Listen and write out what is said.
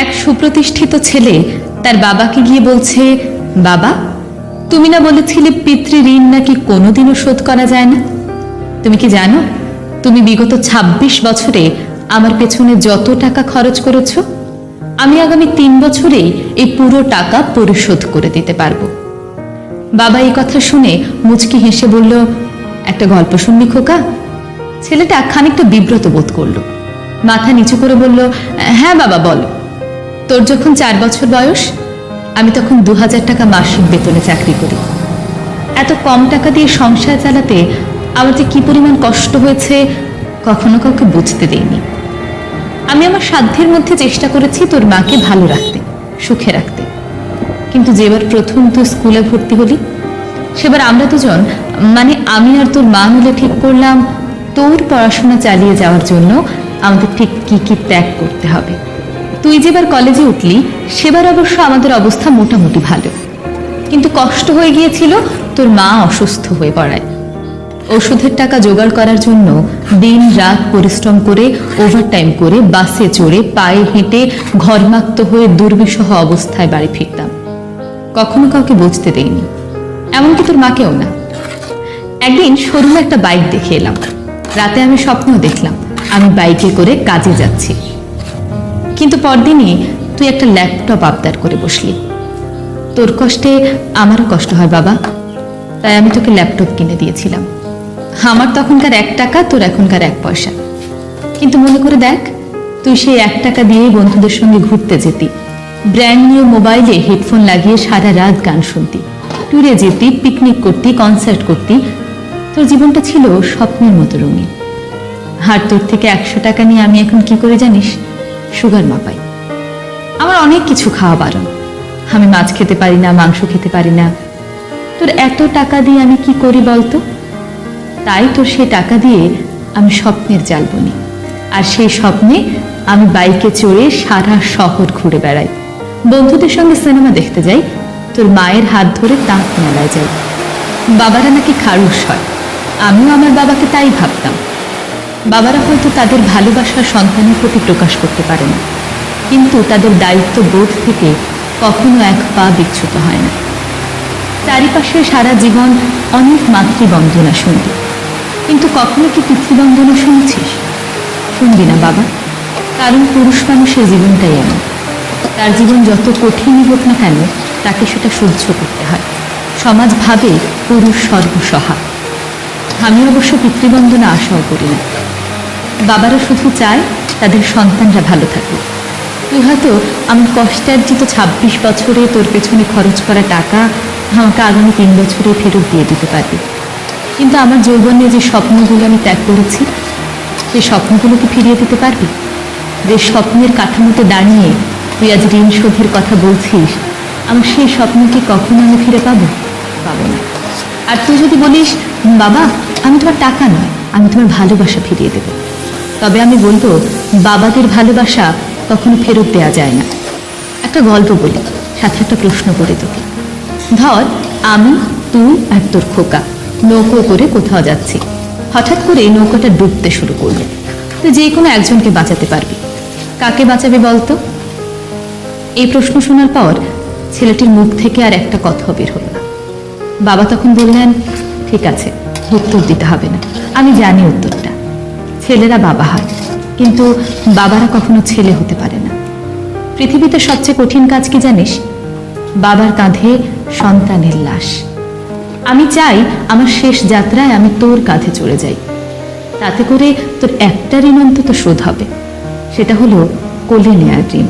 এক সুপ্রতিষ্ঠিত ছেলে তার বাবাকে গিয়ে বলছে, বাবা, তুমি না বলেছিলে পিতৃ ঋণ নাকি কোনোদিনও শোধ করা যায় না? তুমি কি জানো, তুমি বিগত ২৬ বছরে আমার পেছনে যত টাকা খরচ করেছ, আমি আগামী ৩ বছরেই এই পুরো টাকা পরিশোধ করে দিতে পারবো। বাবা এই কথা শুনে মুচকি হেসে বলল, একটা গল্প শুনবি খোকা? ছেলেটা খানিকটা বিব্রত বোধ করলো, মাথা নিচু করে বলল, হ্যাঁ বাবা বলো। তোর যখন ৪ বছর বয়স, আমি তখন ২০০০ টাকা মাসিক বেতনে চাকরি করি। এত কম টাকা দিয়ে সংসার চালাতে আমার যে কি পরিমাণ কষ্ট হয়েছে কখনো কাউকে বুঝতে দেইনি। আমি আমার সাধ্যের মধ্যে চেষ্টা করেছি তোর মাকে ভালো রাখতে, সুখে রাখতে। কিন্তু যেবার প্রথম তুই স্কুলে ভর্তি হলি, সেবার আমরা দুজন, মানে আমি আর তোর মা মিলে ঠিক করলাম তোর পড়াশোনা চালিয়ে যাওয়ার জন্য আমাদের ঠিক কি কি ত্যাগ করতে হবে। তুই যেবার কলেজে উঠলি সেবার অবশ্য আমাদের অবস্থা মোটামুটি ভালো, কিন্তু কষ্ট হয়ে গিয়েছিল তোর মা অসুস্থ হয়ে পড়ায়। ওষুধের টাকা জোগাড় করার জন্য দিন রাত পরিশ্রম করে, ওভারটাইম করে, বাসে চড়ে, পায়ে হেঁটে, ঘর্মাক্ত হয়ে দুর্বিষহ অবস্থায় বাড়ি ফিরতাম। কখনো কাউকে বুঝতে দেইনি, এমনকি তোর মাকেও না। একদিন শোরুমে একটা বাইক দেখে এলাম। রাতে আমি স্বপ্ন দেখলাম আমি বাইকে করে কাজে যাচ্ছি, কিন্তু পরদিনই তুই একটা ল্যাপটপ আবদার করে বসলি। তোর কষ্টে আমারও কষ্ট হয় বাবা, তাই আমি তোকে ল্যাপটপ কিনে দিয়েছিলাম। আমার তখনকার ১ টাকা, তোর এখনকার ১ পয়সা। কিন্তু মনে করে দেখ, তুই সেই ১ টাকা দিয়েই বন্ধুদের সঙ্গে ঘুরতে যেতি, ব্র্যান্ড নিউ মোবাইলে হেডফোন লাগিয়ে সারা রাত গান শুনতি, ট্যুরে যেতি, পিকনিক করতি, কনসার্ট করতি। তোর জীবনটা ছিল স্বপ্নের মতো রঙিন। আর তোর থেকে ১০০ টাকা নিয়ে আমি এখন কি করে জানিস? সুগার মাপাই। আমার অনেক কিছু খাওয়া বারণ, আমি মাছ খেতে পারি না, মাংস খেতে পারি না। তোর এত টাকা দিয়ে আমি কি করি বলতো? তাই তোর সেই টাকা দিয়ে আমি স্বপ্নের জাল বুনি, আর সেই স্বপ্নে আমি বাইকে চড়ে সারা শহর ঘুরে বেড়াই, বন্ধুদের সঙ্গে সিনেমা দেখতে যাই, তোর মায়ের হাত ধরে তাঁত মেলায় যাই। বাবারা নাকি খারুশ হয়, আমিও আমার বাবাকে তাই ভাবতাম। বাবারা হয়তো তাদের ভালোবাসা সন্তানের প্রতি প্রকাশ করতে পারে না, কিন্তু তাদের দায়িত্ব বোধ থেকে কখনো ১ পা বিচ্যুত হয় না। চারিপাশে সারা জীবন অনেক মাতৃবন্দনা শুনবি, কিন্তু কখনো কি পিতৃবন্দনা শুনেছিস? শুনবি না বাবা, কারণ পুরুষ মানুষের জীবনটাই এমন। তার জীবন যত কঠিনই হোক না কেন, তাকে সেটা সহ্য করতে হয়। সমাজ ভাবে পুরুষ সর্বসহা। আমি অবশ্য পিতৃবন্দনা আশাও করি না। বাবারা শুধু চায় তাদের সন্তানরা ভালো থাকুক। তুই হয়তো আমার কষ্টার্জিত ২৬ বছরে তোর পেছনে খরচ করা টাকা আমাকে আগামী ৩ বছরে ফেরত দিয়ে দিতে পারবি, কিন্তু আমার যৌবনে যে স্বপ্নগুলো আমি ত্যাগ করেছি, সেই স্বপ্নগুলো কি ফিরিয়ে দিতে পারবি? যে স্বপ্নের কাঠামোতে দাঁড়িয়ে তুই আজ ঋণ শোধের কথা বলছিস, আমার সেই স্বপ্ন কি কখনো আমি ফিরে পাবো? পাবো না। আর তুই যদি বলিস, বাবা আমি তোমার টাকা নয়, আমি তোমার ভালোবাসা ফিরিয়ে দেব, তবে আমি বলবো, বাবাদের ভালোবাসা কখনো ফেরত দেওয়া যায় না। একটা গল্প বলি, সাথে একটা প্রশ্ন করে তোকে। ধর আমি, তুই আর তোর খোকা নৌকো করে কোথাও যাচ্ছি। হঠাৎ করে নৌকাটা ডুবতে শুরু করলো। তুই যে কোনো একজনকে বাঁচাতে পারবি, কাকে বাঁচাবে বলতো? এই প্রশ্ন শোনার পর ছেলেটির মুখ থেকে আর একটা কথাও বের হলো না। বাবা তখন বললেন, ঠিক আছে, উত্তর দিতে হবে না, আমি জানি উত্তরটা। ছেলেরা বাবা হয়, কিন্তু বাবারা কখনো ছেলে হতে পারে না। পৃথিবীতে সবচেয়ে কঠিন কাজ কি জানিস? বাবার কাঁধে সন্তানের লাশ। আমি চাই আমার শেষ যাত্রায় আমি তোর কাঁধে চড়ে যাই, তাতে করে তোর একটা ঋণ অন্তত শোধ হবে, সেটা হলো কোলে নেয়ার ঋণ।